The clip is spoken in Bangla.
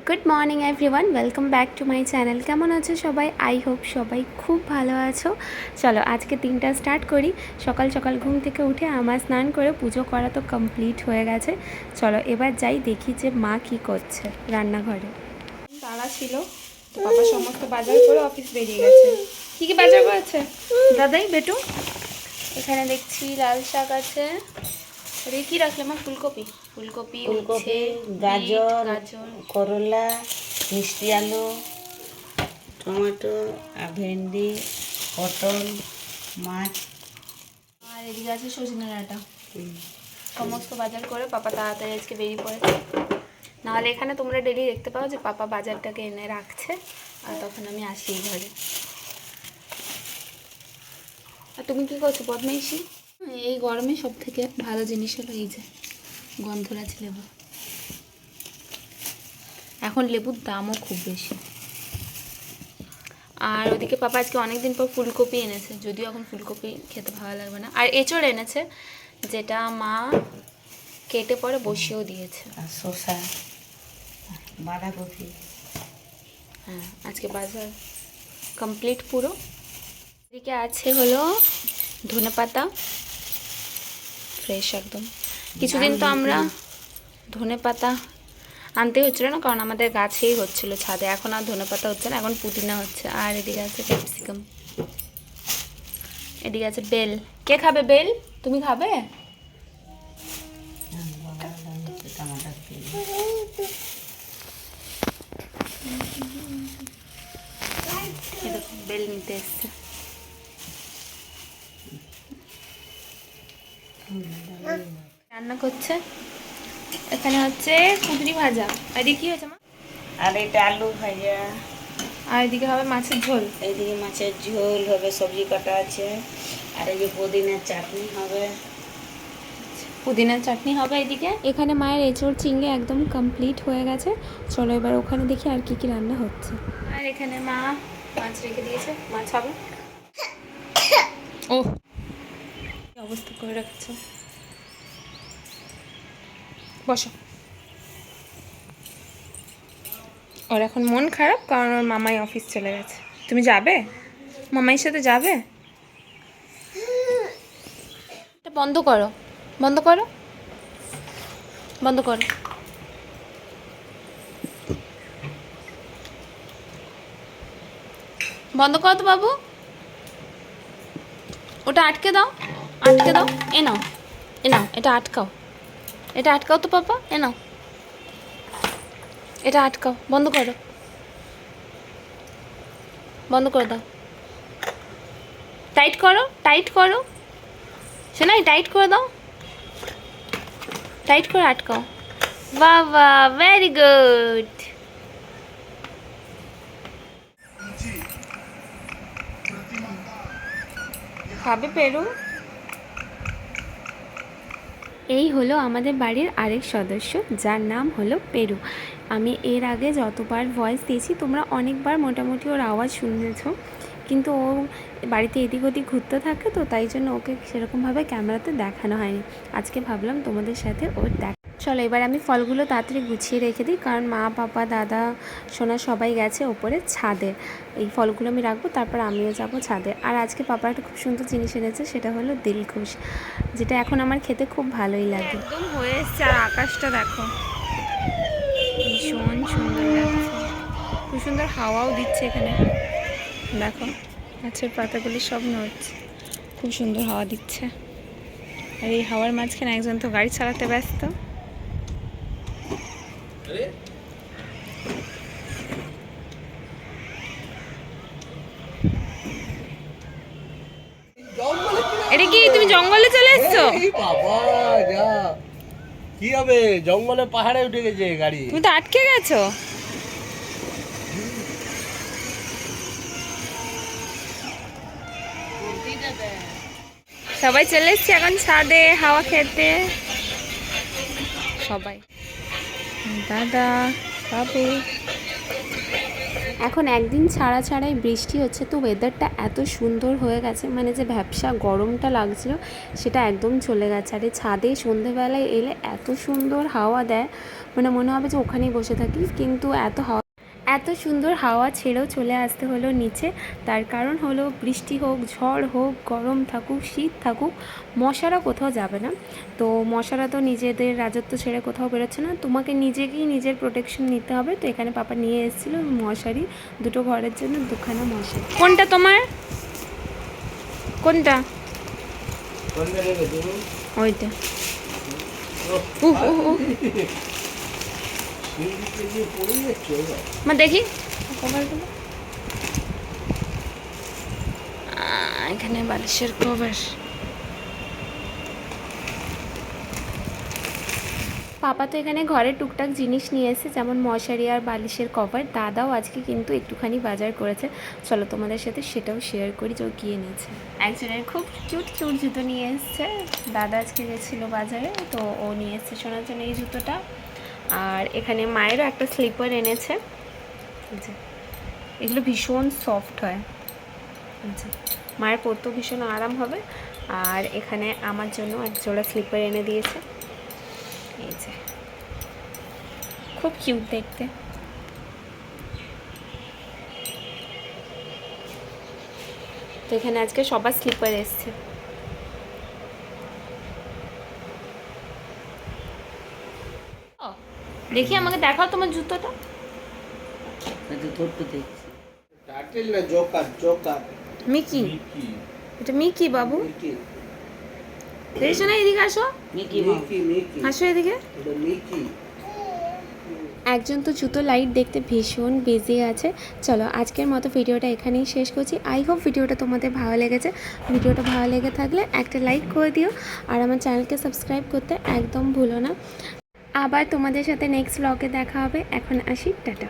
Good morning everyone, welcome back to my channel. কেমন আছো সবাই? আই হোপ সবাই খুব ভালো আছো। চলো আজকে দিনটা স্টার্ট করি। সকাল সকাল ঘুম থেকে উঠে আমার স্নান করে পুজো করা তো কমপ্লিট হয়ে গেছে। চলো এবার যাই দেখি যে মা কি করছে রান্নাঘরে। তাড়া ছিল তো বাবা সমস্ত বাজার করে অফিস বেরিয়ে গেছে। কি কি বাজার করেছে দাদাই বেটু? এখানে দেখছি লাল শাক আছে। আরে কি রাখলে মা? ফুলকপি, ফুলকপি, উচ্ছে, গাজর, গাজর, করলা, মিষ্টি আলু, টমেটো আর ভেন্ডি, পটল, মাছ। আর এদিকে আছে সজনে ডাঁটা। সমস্ত বাজার করে পাপা তাড়াতাড়ি আজকে বেরিয়ে পড়েছে। নাহলে এখানে তোমরা ডেলি দেখতে পাও যে পাপা বাজারটাকে এনে রাখছে আর তখন আমি আসি ঘরে। আর তুমি কি করছো বদমাইশি? এই গরমে সব থেকে ভালো জিনিস হলো এই যে গন্ধরাজ লেবু। এখন লেবুর দামও খুব বেশি। আর ওদিকে পাপা আজকে অনেকদিন পর ফুলকপি এনেছে, যদিও এখন ফুলকপি খেতে ভালো লাগবে না। আর এঁচড় এনেছে, যেটা মা কেটে পরে বসিয়েও দিয়েছে। আর শসা, বাঁধাকপি। হ্যাঁ, আজকে বাজার কমপ্লিট পুরো। এদিকে আছে হলো ধনেপাতা, ফ্রেশ একদম। কিছুদিন তো আমরা ধনেপাতা আনতে হচ্ছিলো না, কারণ আমাদের গাছেই হচ্ছিল ছাদে। এখন আর ধনেপাতা হচ্ছে না, এখন পুদিনা হচ্ছে। আর এদিকে আছে ক্যাপসিকাম, এদিকে আছে বেল। কে খাবে বেল? তুমি খাবে? বেল নিতে এসছে। রান্না করছে, এখানে হচ্ছে কুঁদরি ভাজা। এদিকে কি হয়েছে মা? আর এটা আলু ভাজা। আর এদিকে হবে মাছের ঝোল। এইদিকে মাছের ঝোল হবে, সবজি কাটা আছে। আর এই যে পুদিনার চাটনি হবে। পুদিনার চাটনি হবে এদিকে। এখানে মায়ের এঁচড় চিংড়ি একদম কমপ্লিট হয়ে গেছে। চলো এবার ওখানে দেখি আর কি কি রান্না হচ্ছে। আর এখানে মা মাছ রেখে দিয়েছে, মাছ হবে। ও কি অবস্থা করে রাখছো, বসো। ওর এখন মন খারাপ, কারণ ওর মামাই অফিস চলে গেছে। তুমি যাবে মামাইয়ের সাথে? যাবে? এটা বন্ধ করো, বন্ধ করো, বন্ধ করো। বন্ধ করো তো বাবু, ওটা আটকে দাও, আটকে দাও। এ নাও, এ নাও, এটা আটকাও, এটা আটকাও তো পাপা। এ নাও, এটা আটকাও, বন্ধ করো, বন্ধ করে দাও। টাইট করো, টাইট করো, শোনাই, টাইট করে দাও, টাইট করে আটকাও। বাহ বাহ, ভেরি গুড। খাবে পেরু? এই হলো আমাদের বাড়ির আরেক সদস্য, যার নাম হলো পেরু। আমি এর আগে যতবার ভয়েস দিয়েছি তোমরা অনেকবার মোটামুটি ওর আওয়াজ শুনেছো, কিন্তু ও বাড়িতে এদিক ওদিক ঘুরতে থাকে, তো তাই জন্য ওকে সেরকমভাবে ক্যামেরাতে দেখানো হয়নি। আজকে ভাবলাম তোমাদের সাথে ওর চলো এবার আমি ফলগুলো তাড়াতাড়ি গুছিয়ে রেখে দিই, কারণ মা পাপা দাদা সোনা সবাই গেছে ওপরে ছাদে। এই ফলগুলো আমি রাখবো, তারপর আমিও যাব ছাদে। আর আজকে পাপা একটা খুব সুন্দর জিনিস এনেছে, সেটা হলো দিলখুশ, যেটা এখন আমার খেতে খুব ভালোই লাগে। একদম হয়ে এসছে, আর আকাশটা দেখো ভীষণ সুন্দর লাগছে, খুব সুন্দর হাওয়াও দিচ্ছে এখানে। দেখো গাছের পাতাগুলি সব নড়ছে, খুব সুন্দর হাওয়া দিচ্ছে। আর এই হাওয়ার মাঝখানে একজন তো গাড়ি চালাতে ব্যস্ত। এটা কি তুমি জঙ্গলে চলে এসছো? বাবা যা কি হবে, জঙ্গলে পাহাড়ে উঠে গেছে গাড়ি। তুমি তো আটকে গেছো। সবাই চলে এসছি এখন ছাদে হাওয়া খেতে। সবাই, দাদা, বাবু, এখন একদিন ছাড়া ছাড়াই বৃষ্টি হচ্ছে, তো ওয়েদারটা এত সুন্দর হয়ে গেছে, মানে যে ভ্যাপসা গরমটা লাগছিল সেটা একদম চলে গেছে। আর এই ছাদে সন্ধেবেলায় এলে এত সুন্দর হাওয়া দেয়, মানে মনে হবে যে ওখানেই বসে থাকি। কিন্তু এত সুন্দর হাওয়া ছেড়েও চলে আসতে হলো নিচে। তার কারণ হলো বৃষ্টি হোক, ঝড় হোক, গরম থাকুক, শীত থাকুক, মশারা কোথাও যাবে না। তো মশারা তো নিজেদের রাজত্ব ছেড়ে কোথাও বেরোচ্ছে না, তোমাকে নিজেকেই নিজের প্রোটেকশন নিতে হবে। তো এখানে পাপা নিয়ে এসেছিলো মশারি, দুটো ঘরের জন্য দুখানা মশারি। কোনটা তোমার? কোনটা? ওইটা। মা দেখি কভারগুলো, এখানে বালিশের কভার। পাপা তো এখানে ঘরের টুকটাক জিনিস নিয়ে এসেছে, যেমন মশারি আর বালিশের কভার। দাদাও আজকে কিন্তু একটুখানি বাজার করেছে, চলো তোমাদের সাথে সেটাও শেয়ার করি যে ও গিয়ে নিয়েছে। একজনের খুব কিউট কিউট জুতো নিয়ে এসছে, দাদা আজকে গেছিলো বাজারে, তো ও নিয়ে এসছে শোনার জন্য এই জুতোটা। আর এখানে মায়েরও একটা স্লিপার এনেছে, এগুলো ভীষণ সফট হয়, মায়ের পরতেও ভীষণ আরাম হবে। আর এখানে আমার জন্য এক জোড়া স্লিপার এনে দিয়েছে, এই যে খুব কিউট দেখতে। তো এখানে আজকে সবার স্লিপার এসছে। দেখি আমাকে দেখাও তোমার জুতোটা। মিকি, এটা মিকি বাবু। দেখছো না, এদিকে আসো, আসো এদিকে। একজন তো জুতো লাইট দেখতে ভীষণ বিজি আছে। চলো আজকের মতো ভিডিওটা এখানেই শেষ করছি। আই হোপ ভিডিওটা তোমাদের ভালো লেগেছে। ভিডিওটা ভালো লেগে থাকলে একটা লাইক করে দিও, আর আমার চ্যানেলকে সাবস্ক্রাইব করতে একদম ভুলো না। আবার তোমাদের সাথে নেক্সট ব্লগে দেখা হবে। এখন আসি, টাটা।